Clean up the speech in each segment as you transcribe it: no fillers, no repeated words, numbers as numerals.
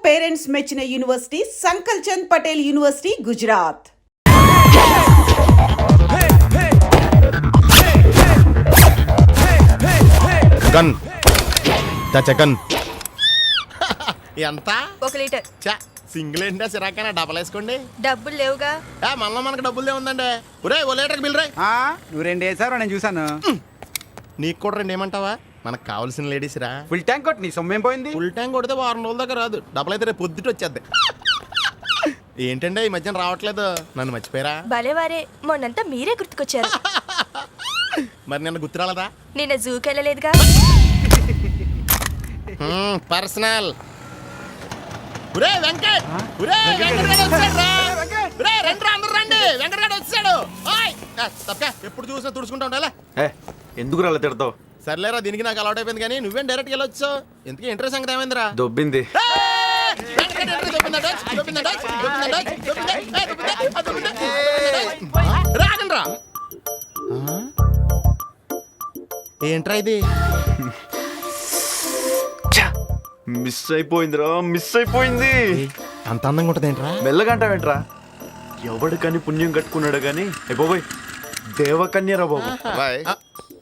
Parents మెచ్చిన university Sankalchand Patel university Gujarat. గన్ చకన్ ఎంత? 1 లీటర్. సింగిల్ ఏంటా సిరాకైనా డబల్ వేసుకోండి. డబ్బులు లేవుగా. మళ్ళీ మనకు డబ్బులు ఏముందండి. ఒరే 1 లీటర్కి బిల్ రాయ్. నువ్వు 2 వేసావు, నేను చూసాను. నీకు కూడా 2 ఏమంటావా? మనకు కావాల్సిన లేడీస్ రా. ఫుల్ ట్యాంక్ కొట్టి నీ సొమ్మేం పోయింది. ఫుల్ ట్యాంక్ కొడితే వారం రోజుల దాకా రాదు. డబ్బులు అయితే రేపు పొద్దుట వచ్చేద్ది. ఏంటంటే ఈ మధ్యన రావట్లేదు, నన్ను మర్చిపోయారా? భలేవారే, మొన్నంతా మీరే గుర్తుకొచ్చారు. మరి నిన్న గుర్తు రాలేదా? నిన్న జూకి వెళ్ళలేదుగా. పర్సనల్. ఒరే వెంకట్, ఒరే వెంకట్ గాడు వచ్చాడు రా. ఒరే రండి రా, అందరూ రండి, వెంకట్ గాడు వచ్చాడు. ఓయ్ తప్పక ఎప్పుడు చూసినా తుడుచుకుంటా ఉండాలా. ఎందుకు రాలే తిడతావు? సర్లేరా, దీనికి నాకు అలవాటు అయిపోయింది. కానీ నువ్వేం డైరెక్ట్ వెళ్ళొచ్చు. ఇంతకీ ఇంట్రెస్ట్ సంగతి ఏమైందిరా? దొబ్బింది. రాగండ్రా. ఏంట్రా ఇది? మిస్ అయిపోయిందిరా, మిస్ అయిపోయింది. అంత అందంగా ఉంటది ఏంట్రా? మెల్లగంటావేంట్రా? ఎవడికని పుణ్యం కట్టుకున్నాడు గాని బాబోయ్, దేవకన్యరా బాబు.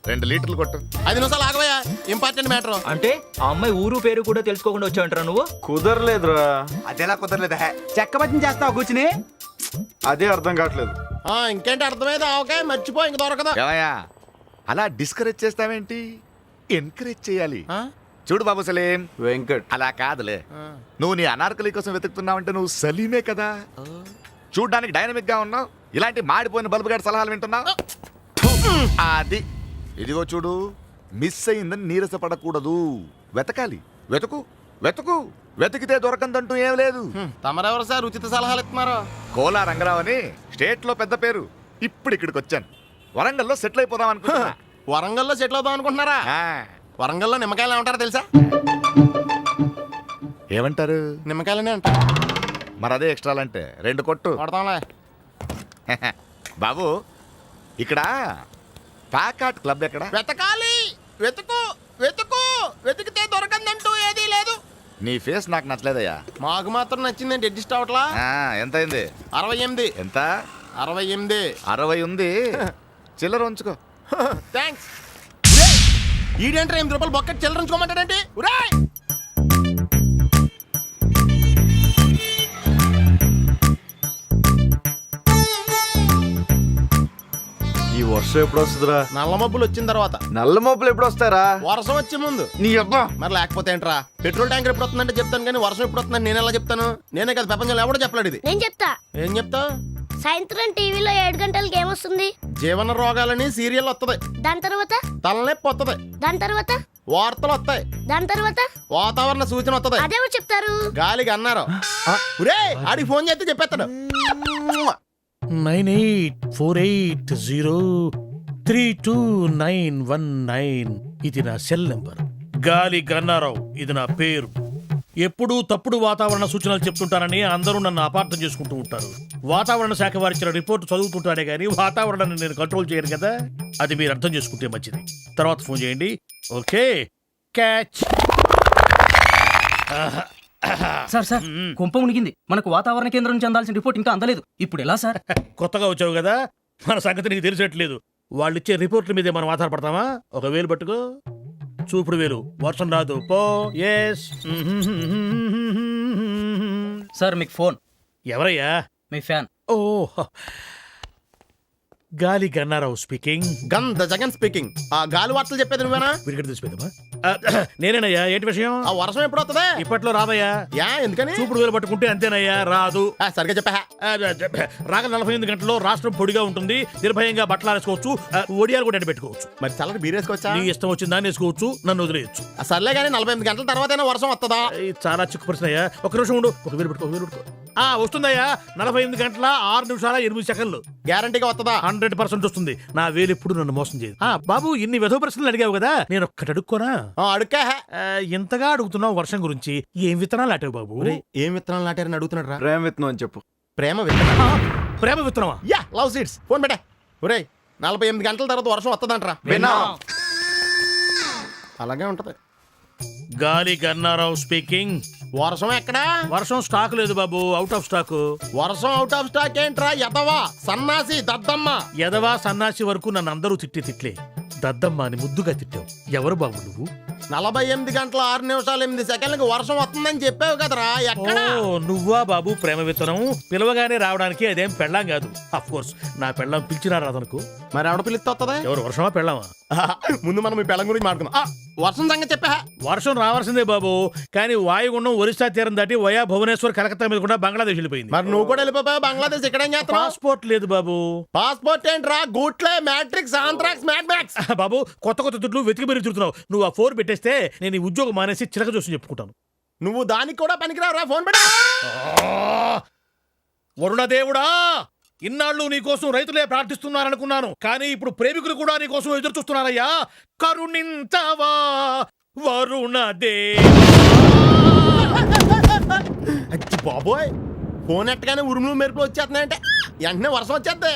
2 లీటర్లు కొట్టు. 5 నిమిషాలు ఆగవయ్యా, ఇంపార్టెంట్ మ్యాటర్. అంటే ఆ అమ్మాయి ఊరు పేరు కూడా తెలుసుకోకుండా వచ్చావంటారా నువ్వు? కుదరలేదురా. అదేలా కుదరలేదా? చెక్క బజ్జం చేస్తావు కూర్చుని. అదే అర్థం కావట్లేదు. ఇంకేంటి అర్థమైంది? ఆవకాయ మర్చిపో, ఇంక దొరకదు. ఏమయ్యా అలా డిస్కరేజ్ చేస్తావేంటి? ఎంకరేజ్ చేయాలి. చూడు బాబు సలీం, వెంకట్ అలా కాదులే. నువ్వు నీ అనార్కలి కోసం వెతుకుతున్నావంటే నువ్వు సలీమే కదా. చూడ్డానికి డైనమిక్ గా ఉన్నావు, ఇలాంటి మాడిపోయిన బల్బు గారి సలహాలు వింటున్నావు. అది ఇదిగో చూడు, మిస్ అయిందని నీరసపడకూడదు. వెతకాలి, వెతుకు వెతుకు, వెతికితే దొరకందంటూ ఏం లేదు. తమరెవరు సార్ ఉచిత సలహాలు ఇస్తున్నారు? కోలా రంగరావు అని స్టేట్ లో పెద్ద పేరు. ఇప్పుడు ఇక్కడికి వచ్చాను. వరంగల్లో సెటిల్ అయిపోదాం అనుకుంటున్నా. వరంగల్లో సెటిల్ అవుదాం అనుకుంటున్నారా? వరంగల్లో నిమ్మకాయలు ఏమంటారో తెలుసా? ఏమంటారు? నిమ్మకాయలనే అంటారు. మరి అదే ఎక్స్ట్రాలంటే 2 కొట్టు. కొడతాంలే. బాబు ఇక్కడ ప్యాకాట్ క్లబ్ ఎక్కడ? వెతకాలి, వెతుకు వెతుకు, వెతికితే దొరకందంటూ ఏదీ లేదు. నీ ఫేస్ నాకు నచ్చలేదయ్యా. మాకు మాత్రం నచ్చిందండి, అడ్జస్ట్ అవట్లా. ఎంత అయింది? 68. ఎంత? 68. 60 ఉంది. చిల్లర ఉంచుకో. థ్యాంక్స్. ఈడేంట్రా 8 రూపాయలు బొక్కటి చిల్లర ఉంచుకోమంటాడంటే? ఈ వర్షం ఎప్పుడు వస్తుందిరా? నల్ల మబ్బులు వచ్చిన తర్వాత. నల్ల మబ్బులు ఎప్పుడు వస్తారా? వర్షం వచ్చే ముందు. నీ అబ్బా. మరి లేకపోతే ఏంట్రా? పెట్రోల్ ట్యాంకర్ ఎప్పుడు వస్తుందంటే చెప్తాను, కానీ వర్షం ఎప్పుడు వస్తుందని నేను ఎలా చెప్తాను? నేనే కదా ప్రపంచంలో ఎవడో చెప్పలేడు ఇది. నేను చెప్తా. ఏం చెప్తావు? సాయంత్రం టీవీలో 7 గంటలకి ఏమొస్తుంది? జీవన రోగాలని సీరియల్ వస్తుంది. దాని తర్వాత తలనొప్పి వస్తుంది. దాని తర్వాత వార్తలు వస్తాయి. దాని తర్వాత వాతావరణ సూచన వస్తుంది. అదేమో చెప్తారు. గాలికి అన్నారు. ఆడికి ఫోన్ చేస్తే చెప్పేస్తాడు. 9848032919 ఇది నా సెల్ నెంబర్. గాలి గన్నారావు ఇది నా పేరు. ఎప్పుడూ తప్పుడు వాతావరణ సూచనలు చెప్తుంటారని అందరూ నన్ను అపార్థం చేసుకుంటూ ఉంటారు. వాతావరణ శాఖ వారిచ్చిన రిపోర్ట్ చదువుతుంటానే గానీ వాతావరణాన్ని నేను కంట్రోల్ చేయను కదా. అది మీరు అర్థం చేసుకుంటే మంచిది. తర్వాత ఫోన్ చేయండి. Okay, catch. సార్ కుంప మునిగింది. మనకు వాతావరణ కేంద్రం నుంచి అందాల్సిన రిపోర్ట్ ఇంకా అందలేదు. ఇప్పుడు ఎలా సార్? కొత్తగా వచ్చావు కదా, మన సంగతి నీకు తెలిసేట్లేదు. వాళ్ళు ఇచ్చే రిపోర్ట్ల మీదే మనం ఆధారపడతామా? 1 వేలు పట్టుకో, చూపుడు వేలు. వర్షం రాదు పో. ఎస్ సార్ మీకు ఫోన్. ఎవరయ్యా? మీ ఫ్యాన్. ఓ, గాలి గన్నారావు స్పీకింగ్. గంధ జగన్ స్పీకింగ్. ఆ గాలి వార్తలు చెప్పేది నువ్వేనా? విరిగడ తీసిపోయిందమ్మా. నేనేనయ్యా. ఏంటి విషయం? ఆ వర్షం ఎప్పుడు వస్తుంది? ఇప్పట్లో రాదయ్యా. ఎందుకని? చూపుడు వేలు పట్టుకుంటే అంతేనయ్యా, రాదు. సరిగ్గా చెప్పా. రాగ 48 గంటల్లో రాష్ట్రం పొడిగా ఉంటుంది. నిర్భయంగా బట్టలు ఆరేసుకోవచ్చు, ఒడియాలు కూడా పెట్టుకోవచ్చు. మరి చల్లటి బీరేసుకోవచ్చా? నీ ఇష్టం వచ్చిన దాన్ని వేసుకోవచ్చు, నన్ను వదిలేయచ్చు. సర్లే కానీ 48 గంటల తర్వాత వర్షం వస్తుందా? చాలా చిక్కు ప్రశ్న అయ్యా. 1 నిమిషం ఉండు. 1 వేలు పెట్టుకో, 1 వేలు పెట్టుకో. వస్తుందయ్యా. 48 గంటల 6 నిమిషాల 8 సెకండ్లు. గ్యారంటీగా వస్తుందా? 100% వస్తుంది. నా వేలు ఎప్పుడు నన్ను మోసం చేయదు. బాబు, ఇన్ని వెధవ ప్రశ్నలు అడిగావు కదా, నేను ఒక్కటి అడుక్కోనా? అడుక్కా. ఇంతగా అడుగుతున్నావు వర్షం గురించి. ఏం విత్తనాలు నాటావు బాబు? ఏం విత్తనాలు నాటారని అడుగుతున్నాడు రా. ప్రేమ విత్తనం అని చెప్పు. ప్రేమ విత్తనం? ప్రేమ విత్తనమా? Yeah, love seeds. ఫోన్ పెట్టే. ఒరేయ్, 48 గంటల తర్వాత వర్షం వస్తుందంటరా. అలాగే ఉంటది. గాలి గన్నారావు స్పీకింగ్. వర్షం ఎక్కడా? వర్షం స్టాక్ లేదు బాబు, అవుట్ ఆఫ్ స్టాక్. వర్షం అవుట్ ఆఫ్ స్టాక్ ఏంట్రా ఎదవా సన్నాసి దద్దమ్మ. ఎదవా సన్నాసి వరకు నన్ను అందరూ తిట్లే. దద్దమ్మ అని ముద్దుగా తిట్టావు. ఎవరు బాబు నువ్వు? 48 గంటల 6 నిమిషాలు 8 సెకండ్లకి వర్షం వస్తుందని చెప్పావు కదరా, ఎక్కడా? ఓ నువ్వా బాబు ప్రేమ విత్తనం? పిలవగానే రావడానికి అదేం పెళ్ళాం కాదు. అఫ్ కోర్స్ నా పెళ్ళాం పిలిచినా రాదనుకో. మరి ఎవడ పిలిస్తే వస్తుందా? ఎవరు వర్షమా పెళ్ళామా? ముందు మనం ఈ పెళ్ళం గురించి మాట్లాడుకుందాం. వర్షం సంగతి చెప్పా. వర్షం రావాల్సిందే బాబు, కానీ వాయుగుండం ఒరిస్సా తీరం దాటి వయా భువనేశ్వర్ కలకత్తా మీద కూడా బంగ్లాదేశ్ వెళ్ళిపోయింది. మరి నువ్వు కూడా వెళ్ళిపోయావు బంగ్లాదేశ్. ఇక్కడ ఏం చేస్తావు? పాస్పోర్ట్ లేదు బాబు. పాస్పోర్ట్ ఏంట్రా? గూట్లే మ్యాట్రిక్స్ ఆంథ్రాక్స్ మ్యాడ్ మ్యాక్స్. బాబు కొత్త కొత్త దుడ్లు వెతికి బెరి తిరుగుతున్నావు. నువ్వు ఆ 4 పెట్టేస్తే నేను ఈ ఉద్యోగం మానేసి చిలక చూసి చెప్పుకుంటాను. నువ్వు దానికి కూడా పనికిరావురా. ఫోన్ పెట్టా. వరుణదేవుడా, ఇన్నాళ్ళు నీకోసం రైతులే ప్రార్థిస్తున్నారనుకున్నాను, కానీ ఇప్పుడు ప్రేమికులు కూడా నీకోసం ఎదురు చూస్తున్నారయ్యా. కరుణించవా వరుణదేవా. అచ్చి బాబోయ్, ఫోన్ ఎట్టగానే ఉరుములు మెరుపులు వచ్చేస్తున్నాయంటే వెంటనే వర్షం వచ్చేద్ది.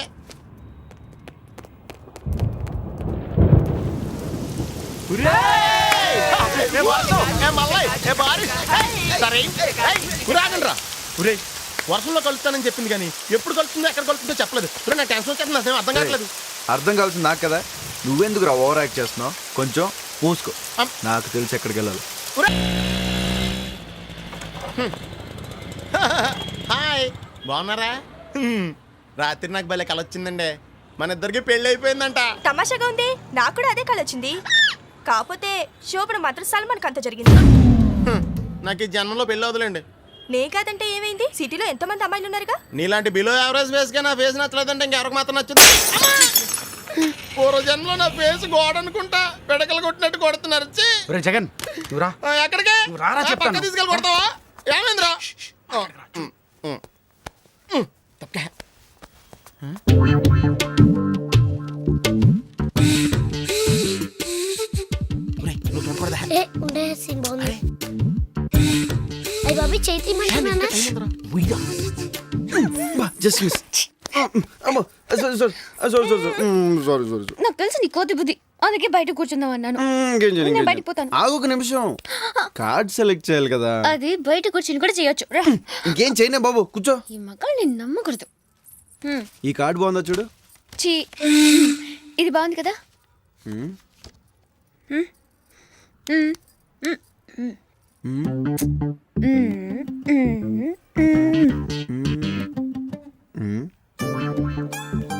వర్షంలో కలుస్తానని చెప్పింది కానీ ఎప్పుడు కలుస్తుందో ఎక్కడ కలుస్తుందో చెప్పలేదు. నా టెన్షన్ వచ్చేది, నాకేం అర్థం కావట్లేదు. అర్థం కావాల్సింది నాకు కదా, నువ్వెందుకు రా ఓవర్ యాక్ట్ చేస్తున్నావు? కొంచెం మూసుకో, నాకు తెలిసి ఎక్కడికి వెళ్ళాలి. హాయ్, బాగున్నారా? రాత్రి నాకు భలే కల వచ్చిందండి. మన ఇద్దరికి పెళ్లి అయిపోయిందంట. తమాషాగా ఉంది, నాకు కూడా అదే కళ వచ్చింది. కాకపోతే శోభన మాత్రం సల్మాన్ అంత జరిగింది. నాకు ఈ జన్మలో పెళ్లి వదలండి. నే కాదంటే ఏమైంది? సిటీలో ఎంతమంది అమ్మాయిలు ఉన్నారుగా. నీలాంటి బిలో యావరేజ్ ఫేస్ గా నా ఫేస్ నచ్చలేదంటే ఇంకెవరికి మాత్రం నచ్చింది? పూర్వ జన్మలో నా ఫేస్ గోడ అనుకుంటా పిడకలు కొట్టినట్టు కొడుతున్నారు. జగన్ నువ్వు రా. ఎక్కడికి? నువ్వు రారా చెప్తాను. పక్క తీసుకెళ్ళి కొడతావా? ఏమైందిరా? ఏ ఉండే సీన్ బాగుంది. అయ్య బాబీ చేతి మంటున్నానా? Just miss. సారీ. నాకు తెలుసు నీ కోతి బుద్ధి, అందుకే బయట కూర్చుందాం అన్నాను. నేను బయటికి పోతాను. ఆగు ఒక నిమిషం, కార్డ్ సెలెక్ట్ చేయాలి కదా. అది బయట కూర్చుని కూడా చేయొచ్చు. రా. ఇంకేం చేయనే బాబు, కూర్చో. ఈ మగాళ్ళు నేను నమ్మకూడదు. ఈ కార్డ్ బాగుందా చూడు. చీ, ఇది బాగుంది కదా.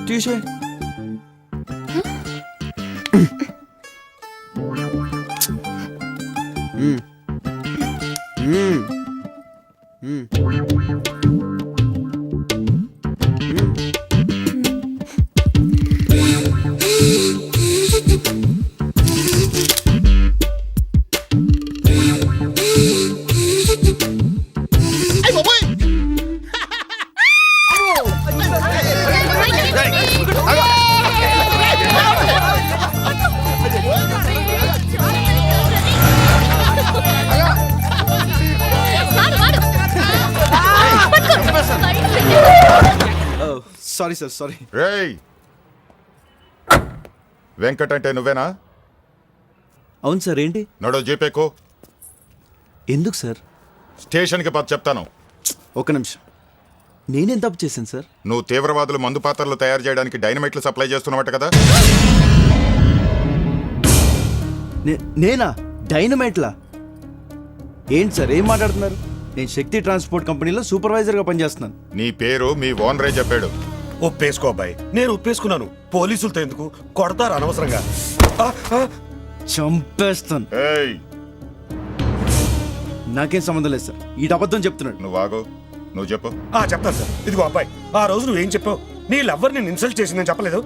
తీసే. Sorry sir, sorry. రేయ్, వెంకట్ అంటే నువ్వేనా? అవును సార్. ఏంటి? నడో జీపేకో. ఎందుకు సార్? స్టేషన్కి పద చెప్తాను. ఒక నిమిషం, నేనేం తప్పు చేశాను సార్? నువ్వు తీవ్రవాదులు మందు పాత్రలు తయారు చేయడానికి డైనమైట్లు సప్లై చేస్తున్నమాట కదా? నేనా? డైనమైట్లా? ఏంటి సార్ ఏం మాట్లాడుతున్నారు? నేను శక్తి ట్రాన్స్పోర్ట్ కంపెనీలో సూపర్వైజర్గా పనిచేస్తున్నాను. నీ పేరు మీ ఓనరే చెప్పాడు. ఒప్పేసుకో అబ్బాయి, నేను ఒప్పేసుకున్నాను. పోలీసులతో ఎందుకు కొడతారు అనవసరంగా. చంపేస్తాను. ఏయ్, నాకేం సంబంధం లేదు సార్, ఈ అబద్ధం చెప్తున్నాడు. నువ్వు ఆగు, నువ్వు చెప్పు. చెప్తాను సార్. ఇదిగో అబ్బాయి, ఆ రోజు నువ్వేం చెప్పావు? నీ లవ్వర్ నేను ఇన్సల్ట్ చేసిందని చెప్పలేదు.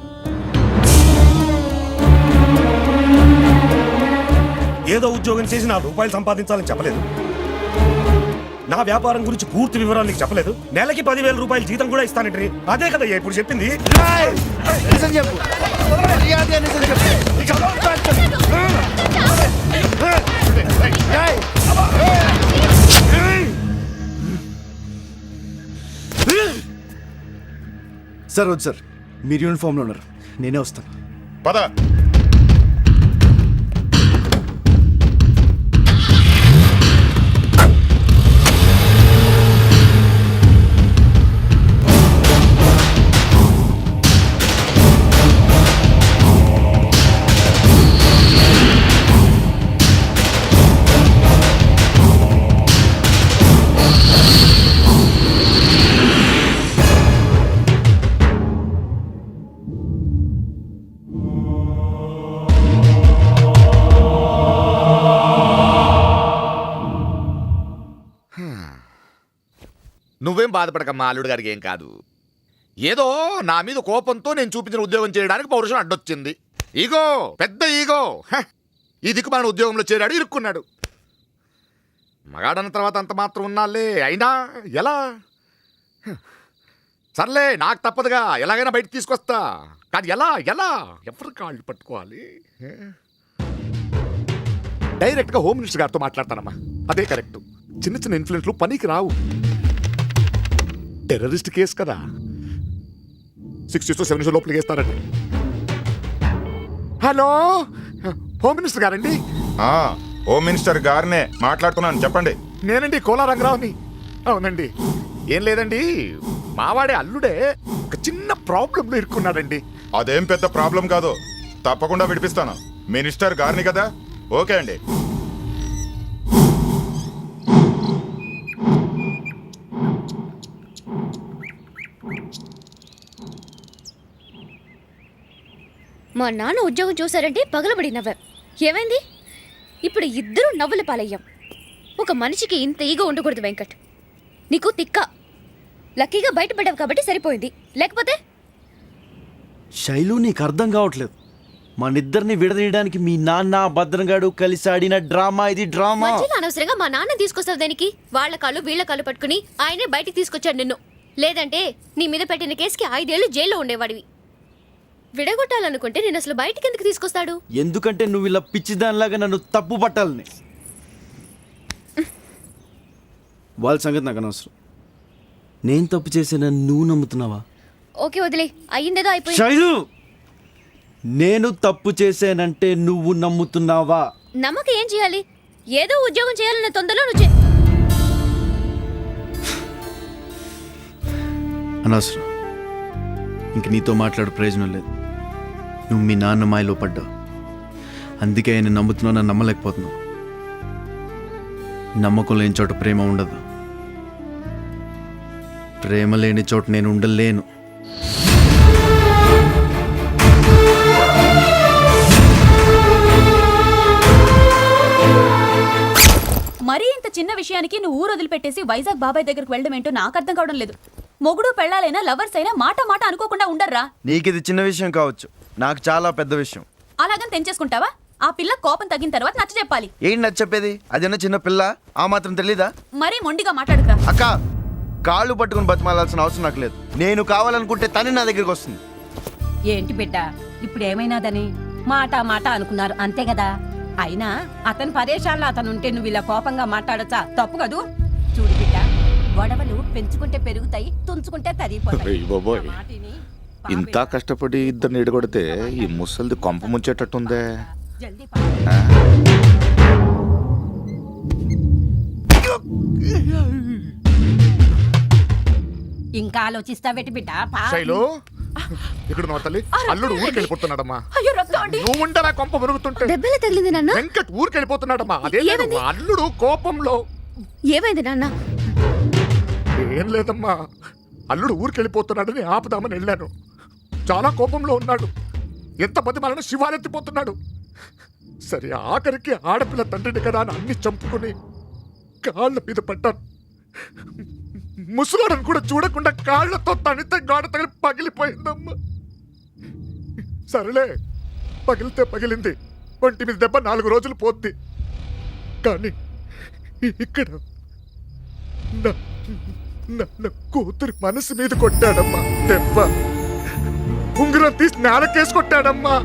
ఏదో ఉద్యోగం చేసి ₹4 సంపాదించాలని చెప్పలేదు. నా వ్యాపారం గురించి పూర్తి వివరాలు నీకు చెప్పలేదు. నెలకి ₹10,000 జీతం కూడా ఇస్తానంటే అదే కదా ఇప్పుడు చెప్పింది. నిజం చెప్పు. సార్ వద్దు సార్, మీరు యూనిఫామ్లో ఉన్నారు, నేనే వస్తాను. పద. నువ్వేం బాధపడకమ్మా, అల్లుడు గారికి ఏం కాదు. ఏదో నా మీద కోపంతో నేను చూపించిన ఉద్యోగం చేయడానికి పౌరుషం అడ్డొచ్చింది. ఈగో, పెద్ద ఈగో. ఈ దిక్కు మన ఉద్యోగంలో చేరాడు, ఇరుక్కున్నాడు. మగాడన్న తర్వాత అంత మాత్రం ఉన్నాలే, అయినా ఎలా? సర్లే, నాకు తప్పదుగా, ఎలాగైనా బయట తీసుకొస్తా. కాదు ఎలా ఎలా ఎవరు కాళ్ళు పట్టుకోవాలి? డైరెక్ట్గా హోమ్ మినిస్టర్ గారితో మాట్లాడతానమ్మా, అదే కరెక్ట్. చిన్న చిన్న ఇన్ఫ్లుయెన్స్లు పనికి రావు. టెర్రరిస్ట్ కేసు కదా, 6 to 7 లోపలికి వేస్తారండి. హలో, హోమ్ మినిస్టర్ గారండి? హోమ్ మినిస్టర్ గారినే మాట్లాడుతున్నాను, చెప్పండి. నేనండి, కోలా రంగరావుని. అవునండి. ఏం లేదండి, మావాడే అల్లుడే ఒక చిన్న ప్రాబ్లంలో ఇరుక్కున్నాడండి. అదేం పెద్ద ప్రాబ్లం కాదు, తప్పకుండా విడిపిస్తాను. మినిస్టర్ గారిని కదా, ఓకే అండి. మా నాన్న ఉద్యోగం చూసారంటే పగలబడి నవ్వాం. ఏమైంది? ఇప్పుడు ఇద్దరు నవ్వుల పాలయ్యాం. ఒక మనిషికి ఇంత ఈగో ఉండకూడదు వెంకట్. నీకు తిక్క. లక్కీగా బయటపడ్డావు కాబట్టి సరిపోయింది, లేకపోతే శైలు నీకు అర్థం కావట్లేదు. మనిద్దరిని విడదీయడానికి మీ నాన్న భద్రంగాడు కలిసి ఆడిన డ్రామా ఇది, డ్రామా. మధ్యలో అనవసరంగా మా నాన్న తీసుకొస్తావు దానికి. వాళ్ళ కాళ్ళు వీళ్ళ కాళ్ళు పట్టుకుని ఆయనే బయటికి తీసుకొచ్చాడు నిన్ను. లేదంటే నీ మీద పెట్టిన కేసుకి 5 ఏళ్ళు జైల్లో ఉండేవాడివి. విడగొట్టాలనుకుంటే నేను అసలు బయటికి ఎందుకు తీసుకొస్తాడు? ఎందుకంటే నువ్వు ఇలా పిచ్చిదానిలాగా నన్ను తప్పు పట్టాలని. వాళ్ళ సంగతి నాకు అనవసరం. నేను తప్పు చేసిన నువ్వు నమ్ముతున్నావా? ఓకే వదిలే, అయ్యిందేదో అయిపోయింది. శైలు, నేను తప్పు చేశానంటే నువ్వు నమ్ముతున్నావా? నమ్మకం ఏం చేయాలి? ఏదో ఉద్యోగం చేయాలన్న తొందరలో నువ్వు అనవసరం. ఇంక నీతో మాట్లాడే ప్రయోజనం లేదు. నువ్వు మీ నాన్న మాయలో పడ్డావు, అందుకే ఆయన నమ్ముతున్నావు, నన్ను నమ్మలేకపోతున్నావు. నమ్మకం లేని చోట ప్రేమ ఉండదు, ప్రేమ లేని చోట నేను ఉండలేను. మరీ ఇంత చిన్న విషయానికి నువ్వు ఊరు వదిలిపెట్టేసి వైజాగ్ బాబాయ్ దగ్గరకు వెళ్ళడం ఏంటో నాకు అర్థం కావడం లేదు. మొగుడు పెళ్ళాలైనా లవర్స్ అయినా మాట మాట అనుకోకుండా ఉండర్రా. నీకు ఇది చిన్న విషయం కావచ్చు, నాకు చాలా పెద్ద విషయం. అలాగని తెంచేసుకుంటావా? ఆ పిల్ల కోపం తగ్గిన తర్వాత నచ్చ చెప్పాలి. ఏంటి నచ్చ చెప్పేది? అదేనా చిన్న పిల్ల, ఆ మాత్రం తెలీదా? మరీ మొండిగా మాట్లాడుకురా. అక్క, కాళ్ళు పట్టుకుని బతిమాలాల్సిన అవసరం నాకు లేదు. నేను కావాలనుకుంటే తనే నా దగ్గరికి వస్తుంది. ఏంటి బిడ్డ, ఇప్పుడు ఏమైనాదని మాట మాట అనుకున్నారు అంతే కదా. అయినా అతని పరేషాల్లో అతను ఉంటే నువ్వు ఇలా కోపంగా మాట్లాడచ్చా? తప్పు కదూ. చూడు బిడ్డ, గొడవలు పెంచుకుంటే పెరుగుతాయి, తుంచుకుంటే తరిగిపోతాయి. ఇంత కష్టపడి ఇద్దరిని ఎడగొడితే ఈ ముసలిది కొంప ముంచేటట్టుందే. జల్దీ ఇంకా ఆలోచిస్తావేటి బిడ్డ? శైలు, ఇక్కడ నా తల్లి, అల్లుడు ఊరికి వెళ్ళిపోతున్నాడమ్మా. అయ్యో రక్తం అండి. నువ్వు ఉండరా కొంప మురుగుతుంటే? దెబ్బలు తగిలింది నాన్న. వెంకట్ ఊరికి వెళ్ళిపోతున్నాడమ్మా. అదే లేదు, అల్లుడు కోపంలో. ఏమైంది నాన్న? ఏం లేదమ్మా, అల్లుడు ఊరికి వెళ్ళిపోతున్నాడని ఆపుదామని వెళ్ళాను. చాలా కోపంలో ఉన్నాడు. ఎంత బతిమాలను శివాలెత్తిపోతున్నాడు. సరే, ఆఖరికి ఆడపిల్ల తండ్రిని కదా అని అన్ని చంపుకుని కాళ్ళ మీద పడ్డాను. ముసలాడని కూడా చూడకుండా కాళ్ళతో తనితే గాడ తగిలి పగిలిపోయిందమ్మా. సరేలే, పగిలితే పగిలింది. ఒంటి మీద దెబ్బ 4 రోజులు పోద్ది. కానీ ఇక్కడ నా కూతురి మనసు మీద కొట్టాడమ్మా దెబ్బ. ఉంగరం తీసి నేలకేసి కొట్టాడమ్మా.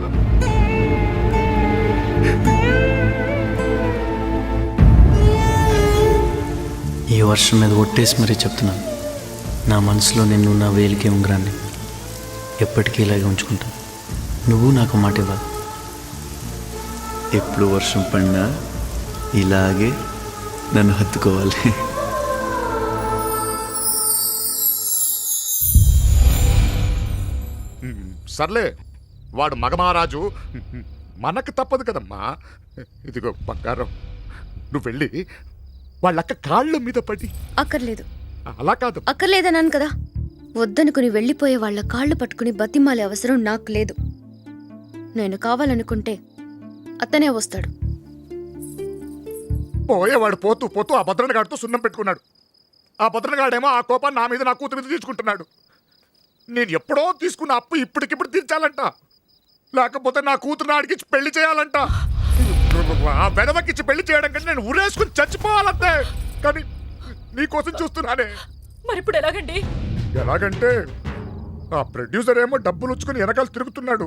ఈ వర్షం మీద ఒట్టేసి మరీ చెప్తున్నాను, నా మనసులో నేను నా వేలికే ఉంగరాన్ని ఎప్పటికీ ఇలాగే ఉంచుకుంటాను. నువ్వు నాకు మాట ఇవ్వాలి. ఎప్పుడు వర్షం పడినా ఇలాగే నన్ను హత్తుకోవాలి. సర్లే, వాడు మగమహారాజు, మనకు తప్పదు కదమ్మా. ఇదిగో బంగారం, నువ్వు వెళ్ళి వాళ్ళక్క కాళ్ళ మీద పడి. అక్కర్లేదు. అలా కాదు. అక్కర్లేదన్నాను కదా. వద్దనుకుని వెళ్ళిపోయే వాళ్ళ కాళ్ళు పట్టుకుని బతిమాలే అవసరం నాకు లేదు. నేను కావాలనుకుంటే అతనే వస్తాడు. పోయేవాడు పోతూ పోతూ ఆ భద్రనగాడితో సున్నం పెట్టుకున్నాడు. ఆ భద్రనగాడేమో ఆ కోపాన్ని నా మీద, నా కూతురు మీద తీర్చుకుంటున్నాడు. నేను ఎప్పుడో తీసుకున్న అప్పు ఇప్పటికిప్పుడు తీర్చాలంట, లేకపోతే నా కూతురు నాడికిచ్చి పెళ్లి చేయాలంట. ఆ వెదవకిచ్చి పెళ్లి చేయడం కంటే నేను ఉరేసుకుని చచ్చిపోవాలంతే. కానీ నీకోసం చూస్తున్నానే. మరి ఇప్పుడు ఎలాగండి? ఎలాగంటే ఆ ప్రొడ్యూసర్ ఏమో డబ్బులు ఉంచుకుని వెనకాల తిరుగుతున్నాడు.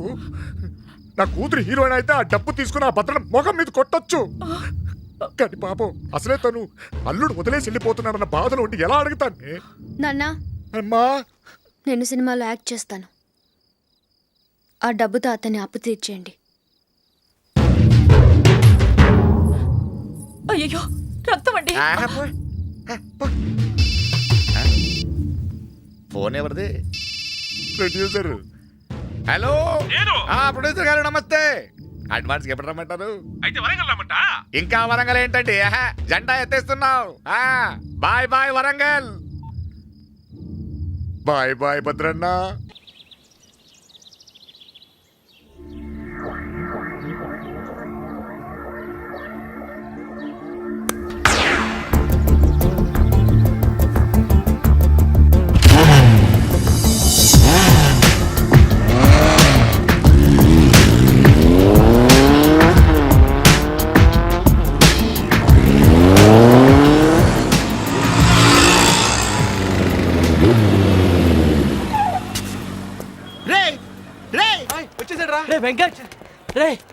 నా కూతురు హీరోయిన్ అయితే ఆ డబ్బు తీసుకుని ఆ భద్రన మొగం మీద కొట్టొచ్చు. కానీ పాపం అసలే తను అల్లుడు వదిలేసి వెళ్ళిపోతున్నాడన్న బాధలో ఉండి ఎలా అడుగుతాను? నాన్న, అమ్మా, నేను సినిమాలో యాక్ట్ చేస్తాను. ఆ డబ్బుతో అతన్ని అప్పు తీర్చేయండి. అయ్యో, రక్తం అండి. ఫోన్ ఎవరిది? ప్రొడ్యూసర్. హలో, ప్రొడ్యూసర్ గారు నమస్తే. అడ్వాన్స్ ఎప్పుడు రమ్మంటారు? అయితే వరంగల్ రమ్మంటా? ఇంకా వరంగల్ ఏంటండి, జెండా ఎత్తేస్తున్నావు. Bye bye Warangal. Bye bye Bhadranna.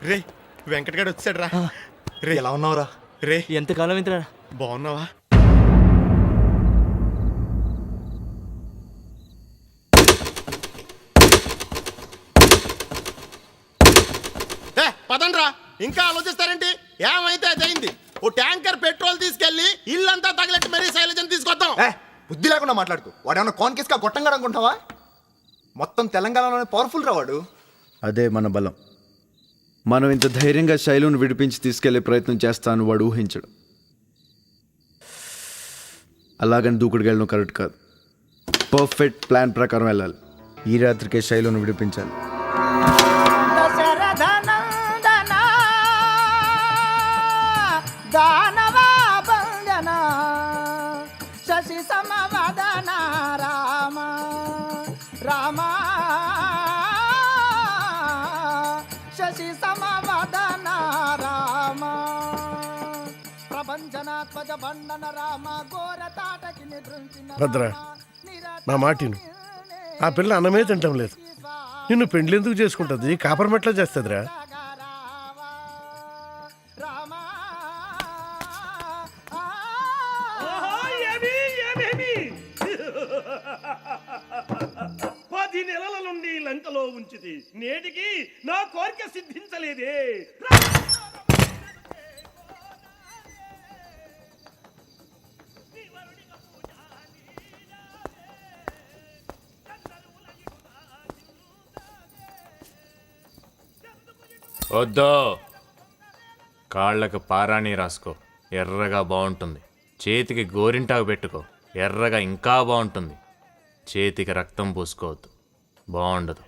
రే వెంకట్ గారు వచ్చాడు రా. రే ఎలా ఉన్నావురా? రే ఎంతకాలం ఇంత బాగున్నావా? పదండ్రా, ఇంకా ఆలోచిస్తారేంటి? ఏమైతే అదైంది. ఓ ట్యాంకర్ పెట్రోల్ తీసుకెళ్లి ఇల్లంతా తగిలెట్టి మరీ శైలజని తీసుకొద్దాం. బుద్ధి లేకుండా మాట్లాడుకో. వాడేమన్నా కాన్కేస్గా గొట్టంగా అనుకుంటావా? మొత్తం తెలంగాణలోనే పవర్ఫుల్ రా వాడు. అదే మన బలం. మనం ఇంత ధైర్యంగా శైలును విడిపించి తీసుకెళ్లే ప్రయత్నం చేస్తాను వాడు ఊహించడు. అలాగని దూకుడుగా వెళ్ళడం కరెక్ట్ కాదు. పర్ఫెక్ట్ ప్లాన్ ప్రకారం వెళ్ళాలి. ఈ రాత్రికే శైలును విడిపించాలి. శశి సమవదన రామ రామ, శశి సమవదన రామ, ప్రభంజనాత్మజ బండన రామ, ఘోర తాటకి నిద్రించిన భద్ర, నా మాటిను. ఆ పిల్ల అన్నమే తింటం లేదు. నిన్ను పెండ్లెందుకు చేసుకుంటుంది? కాపరమెట్లా చేస్తుందిరా? పది నెలల నుండి లంకలో ఉంచితి, నేటికి నా కోరిక సిద్ధించలేదే. వద్దో, కాళ్ళకు పారాణి రాసుకో, ఎర్రగా బాగుంటుంది. చేతికి గోరింటాకు పెట్టుకో, ఎర్రగా ఇంకా బాగుంటుంది. చేతికి రక్తం పూసుకోవద్దు, బాగుండదు.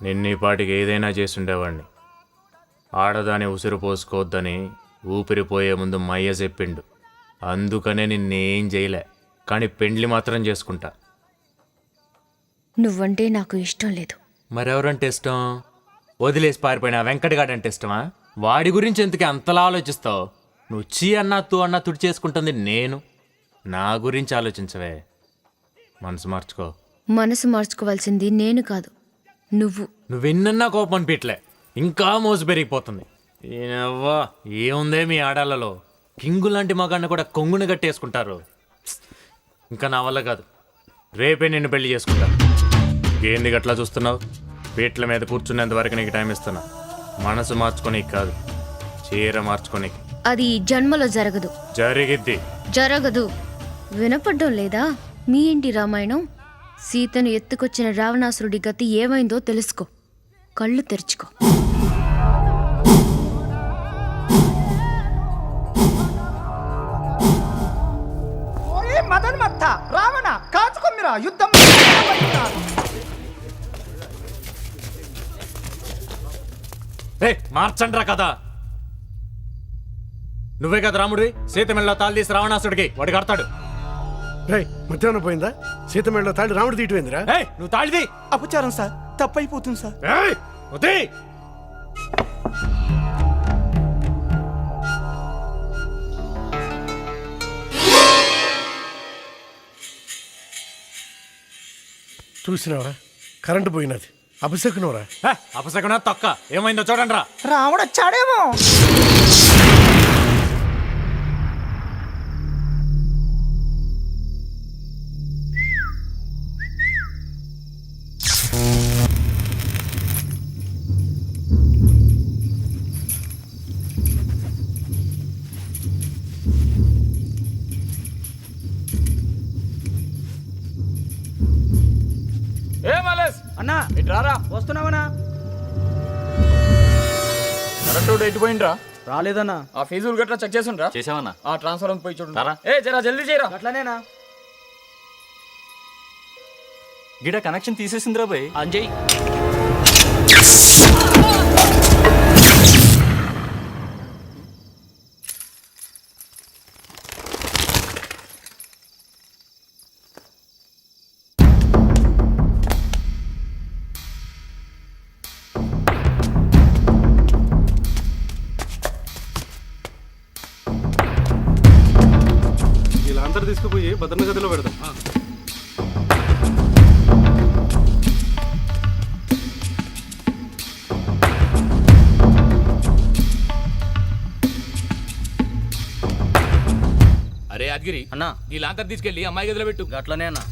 నిన్నీ పాటికి ఏదైనా చేసుండేవాడిని. ఆడదాని ఉసిరు పోసుకోవద్దని ఊపిరిపోయే ముందు మయ్య చెప్పిండు. అందుకనే నిన్నేం చేయలే, కానీ పెండ్లి మాత్రం చేసుకుంటా. నువ్వంటే నాకు ఇష్టం లేదు. మరెవరంటే ఇష్టం? వదిలేసి పారిపోయిన వెంకటగాడంటే ఇష్టమా? వాడి గురించి ఎందుకు అంతలా ఆలోచిస్తావు? నువ్వు చీ అన్నా తూ అన్నా తుడి చేసుకుంటుంది నేను. నా గురించి ఆలోచించవే. మనసు మార్చుకో. మనసు మార్చుకోవాల్సింది నేను కాదు, నువ్వు. నువ్వెన్నన్నా కోపం అనిపించలే, ఇంకా మోజు పెరిగిపోతుంది. ఏనవ్వా, ఏముందే మీ ఆడాలలో? కింగు లాంటి మగాడిని కూడా కొంగుని కట్టేసుకుంటారు. ఇంకా నా వల్ల కాదు. రేపే నిన్ను పెళ్లి చేసుకుంటా. ఏంది గట్లా చూస్తున్నావు? పీట్ల మీద కూర్చునేంత వరకు నీకు టైం ఇస్తున్నా. మనసు మార్చుకోనీకి కాదు, చీర మార్చుకోనీకి. అది ఈ జన్మలో జరగదు. జరిగిద్ది. జరగదు. వినపడ్డం లేదా మీ ఇంటి రామాయణం? సీతను ఎత్తుకొచ్చిన రావణాసురుడి గతి ఏమైందో తెలుసుకో. కళ్ళు తెరుచుకో. మదన్మత్త రావణ కాచుకొమ్మిరా యుద్ధం. మార్చండ్రా కదా. నువ్వే కదా రాముడివి, సీతమెళ్ళలో తాళి తీసి రావణాసుడికి వాడు కడతాడు. మధ్యాహ్నం పోయిందా? సీతమేళ్ళ తాళి రాముడు తీయటమేందిరా? నువ్వు తాళిది. అపచారం సార్, తప్పైపోతుంది సార్. చూసినావా, కరెంటు పోయినది. అపశకునవరా? అపశకునా తొక్క. ఏమైందో చూడండి రా. రాముడు వచ్చాడేమో. అన్నా ఇటు రారా. వస్తున్నావనా? కరెక్ట్ ఎటు పోయిండ్రా? రాలేదన్నా. ఆ ఫీజులు గట్రా చెక్ చేసిండ్రా? చేసావన్నా? ఆ ట్రాన్స్ఫర్ పోయి చూడండి. జరా జల్దీ చేయరా. అట్లనేనా? గిడ కనెక్షన్ తీసేసిందిరా భయ్. అంజయ్ వీళ్ళందరూ తీసుకుపోయి భద్రన గదిలో పెడదాం. అరే యాదగిరి అన్నా, ఈ లాంతర్ తీసుకెళ్ళి అమ్మాయి గదిలో పెట్టు. అట్లనే అన్నా.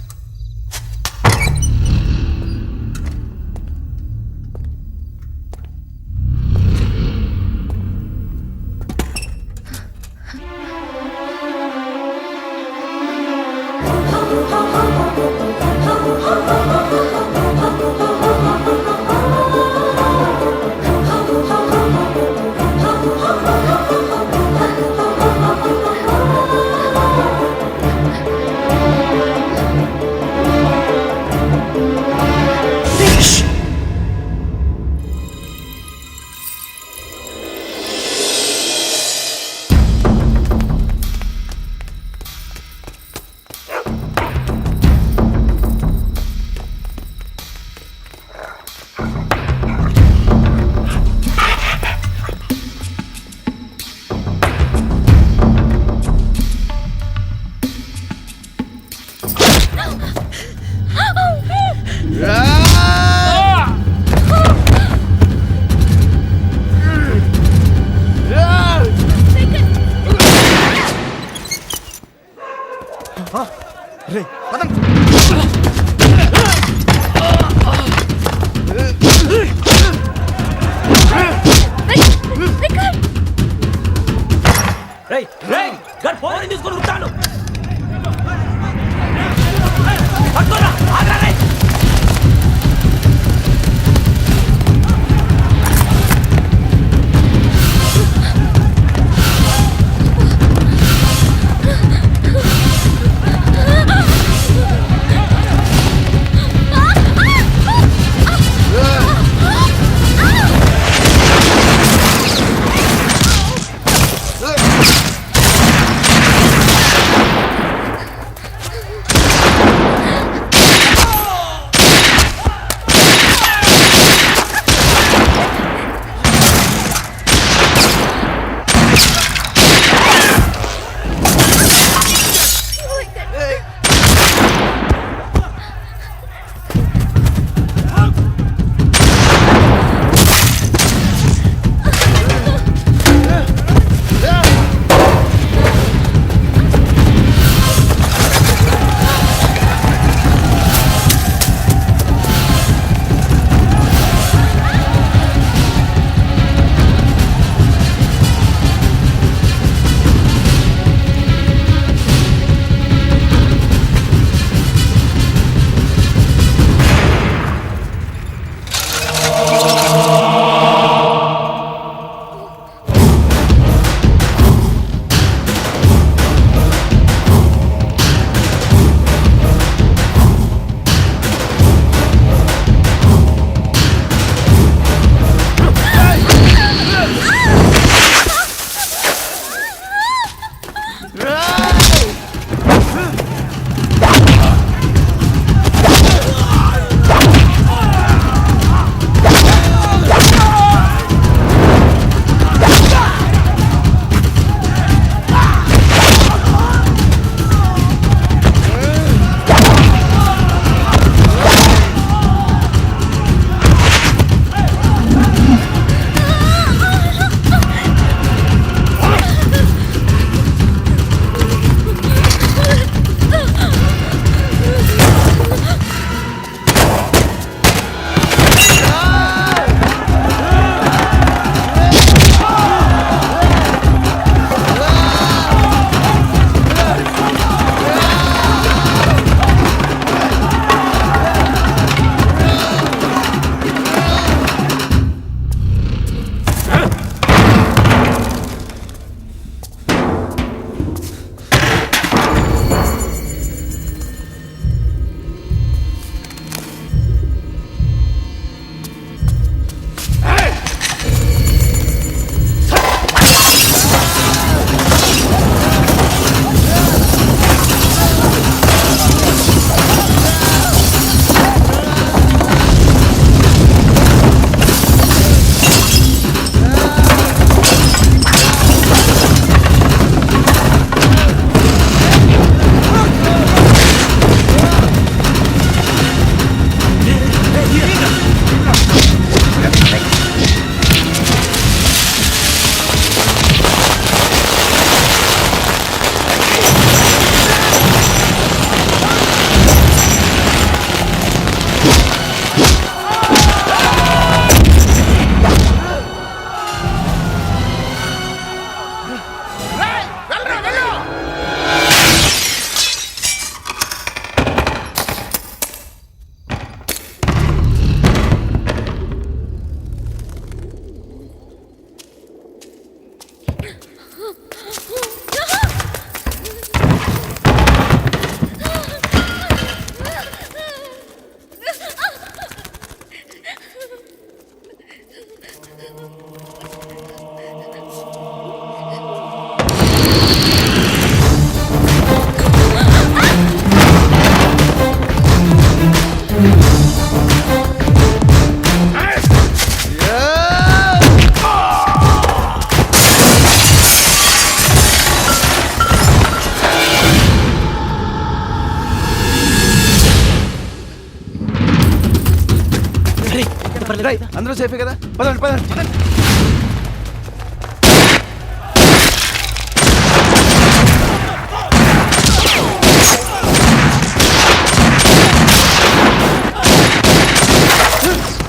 తీసుకొని ఉంటాను. అందరూ సేఫే కదా, పదండి పదండి.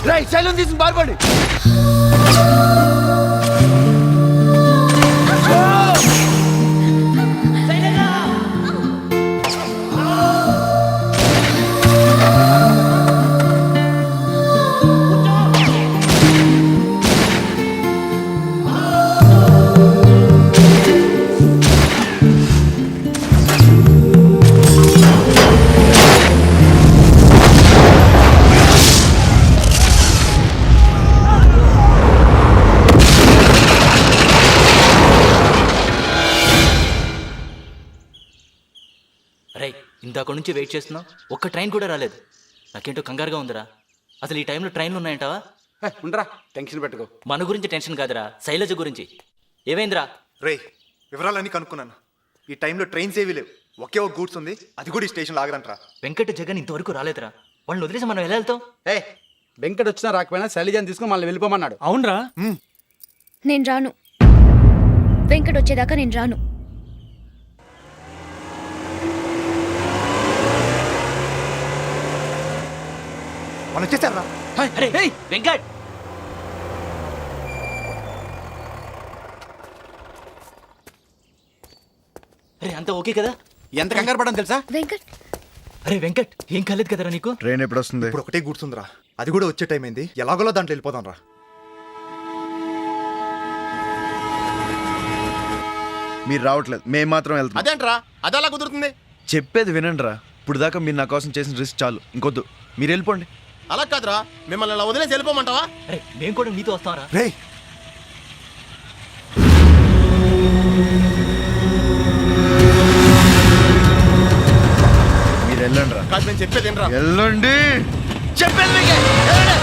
రైట్ శైలం తీసుకుని బాధపడి. రే ఇందాక నుంచి వెయిట్ చేస్తున్నావు, ఒక్క ట్రైన్ కూడా రాలేదు. నాకేంటో కంగారుగా ఉందిరా. అసలు ఈ టైంలో ట్రైన్లు ఉన్నాయంటావా? ఉండరా, టెన్షన్ పెట్టుకో. మన గురించి టెన్షన్ కాదురా, శైలజ గురించి. ఏమైందిరా? రే వివరాలన్నీ కనుక్కున్నాను. ఈ టైంలో ట్రైన్స్ ఏవి లేవు. ఒకే ఒక గూడ్స్ ఉంది, అది కూడా ఈ స్టేషన్లో ఆగరంట్రా. వెంకట జగన్ ఇంతవరకు రాలేదురా. వాళ్ళని వదిలేసి మనం ఎలా వెళ్తాం? వెంకట్ వచ్చినా రాకపోయినా శైలజాన్ని తీసుకుని మళ్ళీ వెళ్ళిపోమన్నాడు. అవునరా? నేను రాను. వెంకట్ వచ్చేదాకా నేను రాను. మనం వచ్చేసారా? వెంకట్ అరే అంతా ఓకే కదా? ఎంత కంగారు పడడం తెలుసా? వెంకట్ అరే వెంకట్ ఏం కాలేదు కదరా నీకు? ట్రైన్ ఎప్పుడు వస్తుంది? ఇప్పుడు ఒకటే గూడ్స్ ఉందిరా, అది కూడా వచ్చే టైం అయింది. ఎలాగోలో దాంట్లో వెళ్ళిపోదాం రా. మీరు రావట్లేదు, మేము మాత్రం వెళ్తాం. అదేంట్రా, అది అలా కుదురుతుంది? చెప్పేది వినండి రా. ఇప్పుడు దాకా మీరు నా కోసం చేసిన రిస్క్ చాలు, ఇంకొద్దు. మీరు వెళ్ళిపోండి. అలా కాదురా, మిమ్మల్ని అలా వదిలేసి వెళ్ళిపోమంటావా? అరే మేము కూడా నీతో వస్తాంరా. రే మీరు వెళ్ళండి రా. కాదు నేను చెప్పేది ఏంట్రా? వెళ్ళండి చెప్పేది మీకే. వెళ్ళండి.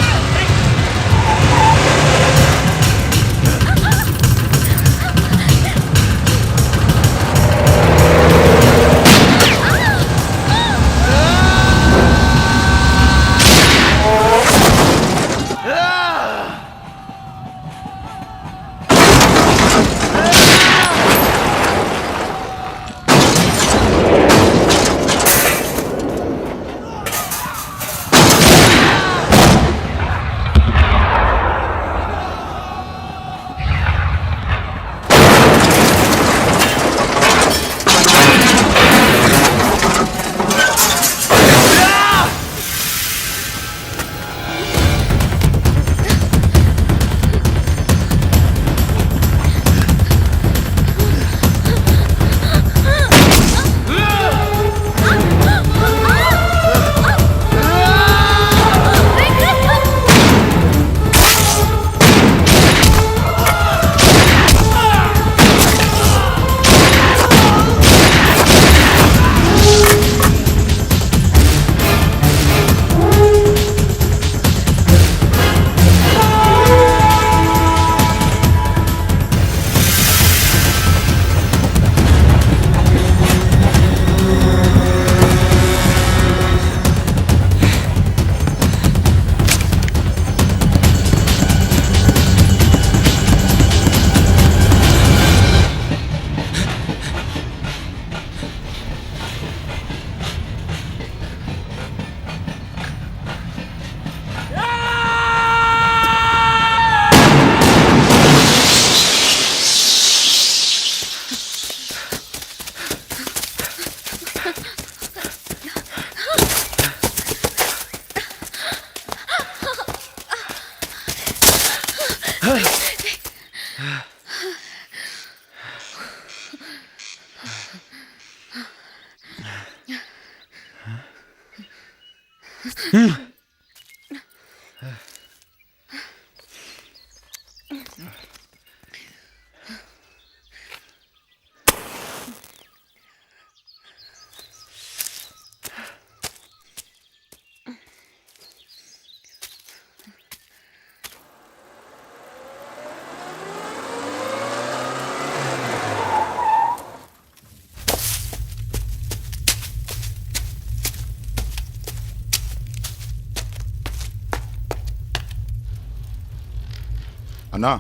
అన్నా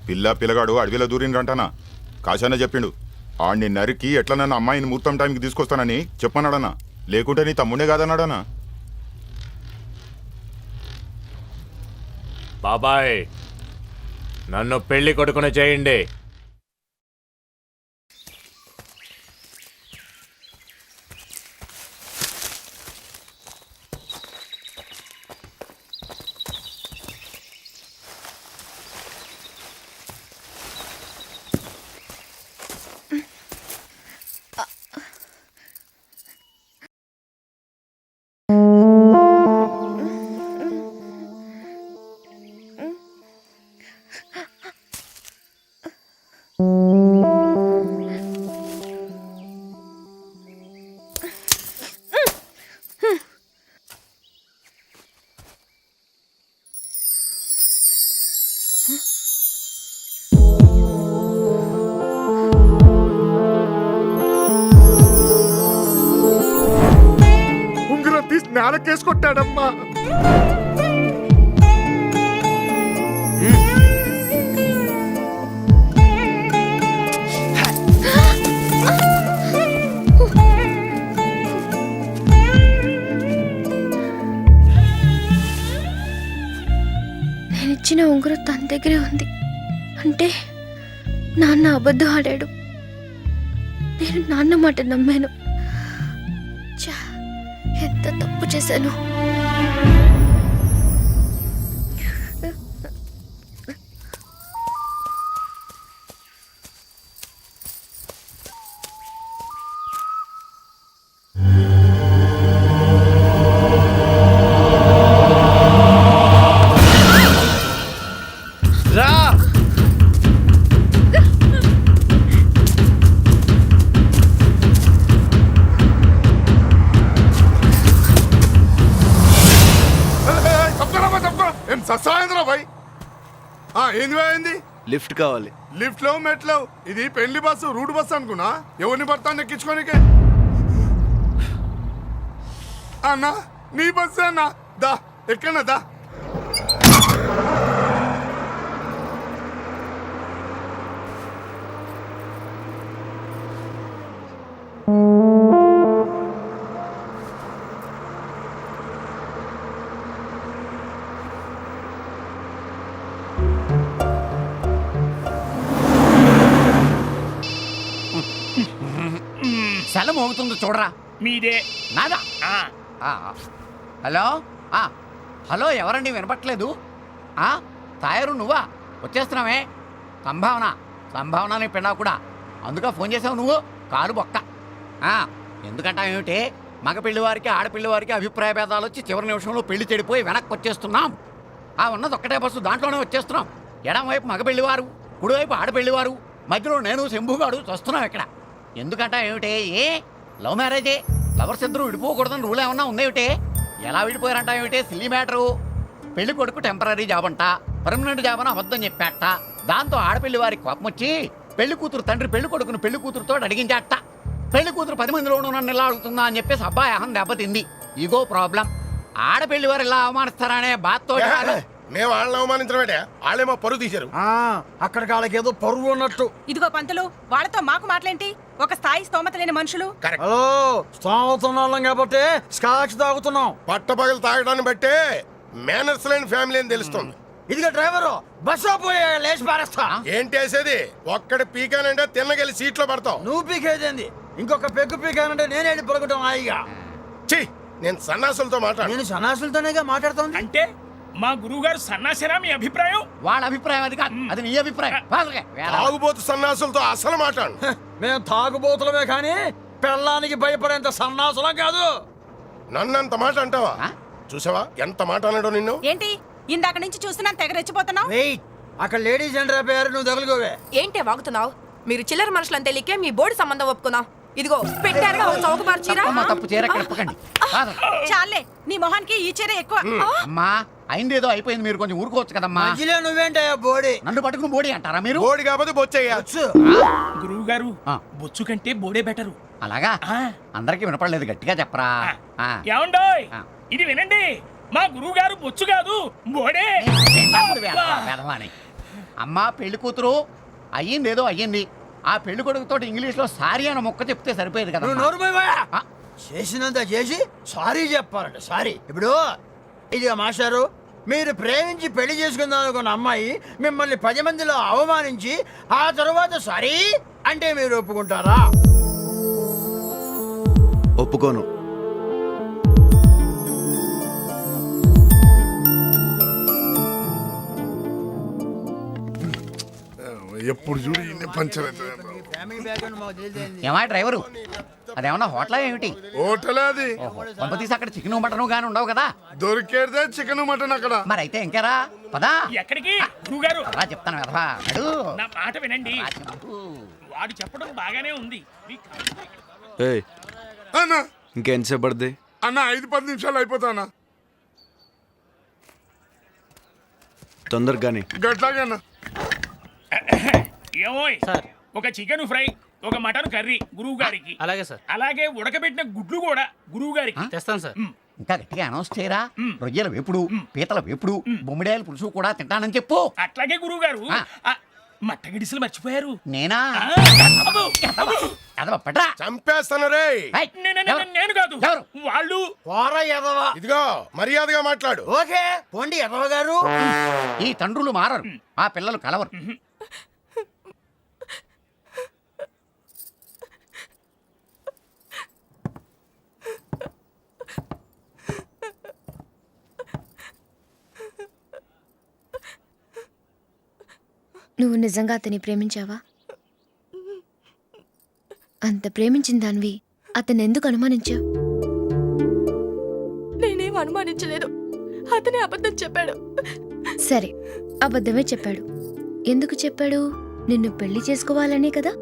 పిల్లగాడు అడవిలో దూరిండ్రంటనా కాశానే చెప్పిండు ఆడిని నరికి ఎట్లా నన్ను అమ్మాయిని ముహూర్తం టైంకి తీసుకొస్తానని చెప్పన్నాడన్నా లేకుంటే నీ తమ్ముడే కాదన్నాడనా బాబాయ్ నన్ను పెళ్లి కొడుకుని చేయండి. ఉంగరం తీసి నేలకేసుకొట్టాడమ్మా. నేనిచ్చిన ఉంగరం తన దగ్గరే ఉంది అంటే నాన్న అబద్ధం ఆడాడు. నేను నాన్న మాట నమ్మాను. ఛా, ఎంత తప్పు చేశాను. ఏంది అయింది? లిఫ్ట్ కావాలి. లిఫ్ట్ లో మెట్లో ఇది పెళ్లి బస్సు రూట్ బస్సు అనుకున్నా. ఎవరిని పడతాను ఎక్కించుకోనికే అన్నా. నీ బస్సు అన్నా. దా ఎక్కన్నా దా. సెలం అవుతుంది చూడరా. మీదే నాదా? హలో హలో ఎవరండి వినపట్లేదు? తాయారు నువ్వా? వచ్చేస్తున్నావే. సంభావన నీ పిన్నా కూడా అందుక ఫోన్ చేసావు నువ్వు. కారు బొక్క. ఎందుకంటా ఏమిటి? మగ పెళ్లివారికి ఆడపిల్లివారికి అభిప్రాయ భేదాలు వచ్చి చివరి నిమిషంలో పెళ్లి చెడిపోయి వెనక్కి వచ్చేస్తున్నాం. ఉన్నది ఒక్కటే బస్సు, దాంట్లోనే వచ్చేస్తున్నాం. ఎడం వైపు మగ పెళ్లివారు, కుడివైపు ఆడపెళ్లివారు, మధ్యలో నేను శంభుగాడు వస్తున్నాం ఇక్కడ. ఎందుకంటా ఏమిటి? ఏ లవ్ మ్యారేజే. లవర్స్ ఇద్దరు విడిపోకూడదని రూల్ ఏమన్నా ఉందేమిటి? ఎలా విడిపోయారంట ఏమిటి? Silly matter. పెళ్లి కొడుకు టెంపరీ జాబ్ అంట, పర్మనెంట్ జాబ్ అని అబద్ధం చెప్పాట. దాంతో ఆడపిల్లి వారికి కోపం వచ్చి పెళ్లి కూతురు తండ్రి పెళ్లి కొడుకును పెళ్లి కూతురుతో అడిగించాట. పెళ్లి కూతురు 10 మందిలోనూ నన్ను ఇలా అడుగుతుందా అని చెప్పేసి అబ్బాయి అహం దెబ్బతింది. Ego problem. ఆడపిల్లి వారు ఇలా అవమానిస్తారనే బాధతో మేము వాళ్ళని అవమానించడమేటే, వాళ్ళేమో పరువు తీశారు. అక్కడికి వాళ్ళకి ఏదో పరువు ఉన్నట్టు. ఇదిగో పంతులు, వాళ్ళతో మాకు మాటలేంటి? ఒక స్థాయి స్తోమత లేని మనుషులు. హలో, స్తోమతున్నాం కాబట్టి స్కాచ్ తాగుతున్నాం. పట్టపగలు తాగడాన్ని బట్టే మేనర్స్ లేని ఫ్యామిలీ అని తెలుస్తుంది. ఇదిగో డ్రైవరు, బస్సు పోయి లేచి పారేస్తా. ఏంటి వేసేది? ఒక్కడి పీకానంటే తిన్నగలి సీట్లో పడతావు. నువ్వు పీకేదేంది? ఇంకొక పెగ్గు పీకానంటే నేనేది పలుకుతాం హాయిగా. ఛీ, నేను సన్నాసులతో మాట్లాడు. నేను సన్నాసులతోనేగా మాట్లాడుతాను. అంటే మా గురువు గారు సన్నాసిరా? మీ అభిప్రాయం? వాళ్ళ అభిప్రాయం అది కాదు, అది నీ అభిప్రాయం. తాగుబోతు సన్నాసులతో అసలు మాట్లాడు. మేము తాగుబోతులమే కానీ పెళ్ళానికి భయపడేంత సన్నాసులం కాదు. నన్నంత మాట అంటావా? చూసావా ఎంత మాట అన్నాడో నిన్ను. ఏంటి ఇందాక నుంచి చూస్తున్నాను, తెగ రెచ్చిపోతున్నావు. అక్కడ లేడీస్ ఎంటర్ పేరు నువ్వు తగులుకోవే. ఏంటే వాగుతున్నావు? మీరు చిల్లర మనుషులని తెలియకే మీ బోర్డు సంబంధం ఒప్పుకున్నాం. ఇదిగో పెట్టారుగా ఒక చౌకబారు చీర. తప్పు చీర కలపకండి. చాలే, నీ మొహానికి ఈ చీర ఎక్కువ. అమ్మా, అయిందేదో అయిపోయింది, మీరు కొంచెం ఊరుకోవచ్చు కదమ్మా. నువ్వేంటయ్యా బోడి? నన్ను పట్టుకుని బోడి అంటారా మీరు? బోడి కాకపోతే బొచ్చయ్యా. గురువు గారు, బొచ్చు కంటే బోడే బెటరు. అలాగా? అందరికి వినపడలేదు, గట్టిగా చెప్పరా. ఏమండోయ్, ఇది వినండి. మా గురువు గారు బొచ్చు కాదు, బోడే. అమ్మా పెళ్లి కూతురు అయ్యింది ఏదో అయ్యింది. ఆ పెళ్లి కొడుకుతో ఇంగ్లీష్లో సారీ అన్న మొక్క చెప్తే సరిపోయేది కదా. చేసినంత చేసి సారీ చెప్పాలంట. సారీ ఇప్పుడు ఇది మాస్టారు, మీరు ప్రేమించి పెళ్లి చేసుకుందాం అనుకున్న అమ్మాయి మిమ్మల్ని 10 మందిలో అవమానించి ఆ తర్వాత సారీ అంటే మీరు ఒప్పుకుంటారా? ఒప్పుకోను. ఎప్పుడు చూడు పంచర్ ఏమా డ్రైవరు, అదేమన్నా హోటల్ ఏమిటి? హోటల్ అది కొంప తీసి అక్కడ చికెన్ మటన్ గానీ ఉండవు కదా? దొరికేదే చికెన్ మటన్ అక్కడ. మరి అయితే ఇంకేరా పదా. ఎక్కడికి అలా చెప్తాను కదా. నా మాట వినండి, వాడు చెప్పడం బాగానే ఉంది. అన్నా ఇంకెంతసేపు పడుతుంది అన్న? 5-10 నిమిషాలు అయిపోతానా? తొందరగానే. గట్లాగన్నా. ఏమోయ్ సార్, ఒక చికెన్ ఫ్రై, ఒక మటన్ కర్రీ గురువు గారికి. అలాగే సార్. అలాగే ఉడకబెట్టిన గుడ్లు కూడా గురువు గారికి తెస్తాను సార్. ఇంకా గట్టిగా అనౌన్స్ చేయరా. రొయ్యల వేపుడు, పీతల వేపుడు, బొమ్మిడాయల పులుసు కూడా తింటానని చెప్పు. అట్లాగే గురువు గారు. మట్టగిడిసలు మర్చిపోయారు. నేనా? చంపేస్తాను రే. నేను కాదు, వాళ్ళు. ఇదిగో మర్యాదగా మాట్లాడు. ఓకే పోండి ఎదవ గారు. ఈ తండ్రులు మారరు, ఆ పిల్లలు కలవరు. నువ్వు నిజంగా అతన్ని ప్రేమించావా? అంత ప్రేమించిన దానివి అతన్ని ఎందుకు అనుమానించావు? నేనేం అనుమానించలేదు, అతనే అబద్ధం చెప్పాడు. సరే, అబద్ధమే చెప్పాడు. ఎందుకు చెప్పాడు? నిన్ను పెళ్లి చేసుకోవాలనే కదా,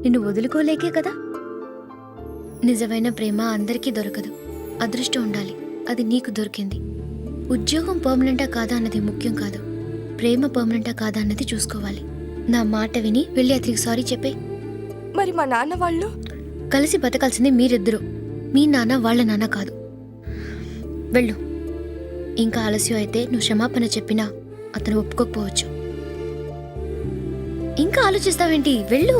నిన్ను వదులుకోలేకే కదా. నిజమైన ప్రేమ అందరికీ దొరకదు, అదృష్టం ఉండాలి. అది నీకు దొరికింది. ఉద్యోగం పర్మనెంటా కాదా అన్నది ముఖ్యం కాదు, ప్రేమ పర్మనెంటా కాదా అన్నది చూసుకోవాలి. నా మాట విని వెళ్ళి అతనికి సారీ చెప్పే. మరి మా నాన్న వాళ్ళు? కలిసి బతకాల్సింది మీరిద్దరూ, మీ నాన్న వాళ్ళ నాన్న కాదు. వెళ్ళు. ఇంకా ఆలస్యం అయితే నువ్వు క్షమాపణ చెప్పినా అతను ఒప్పుకోకపోవచ్చు. ఇంకా ఆలోచిస్తావేంటి? వెళ్ళు.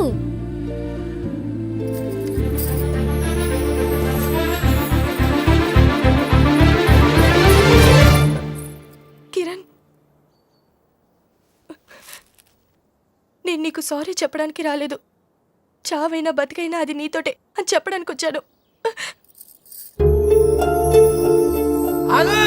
కిరణ్, నేను నీకు సారీ చెప్పడానికి రాలేదు. చావైనా బతికైనా అది నీతోటే అని చెప్పడానికి వచ్చాను. అదో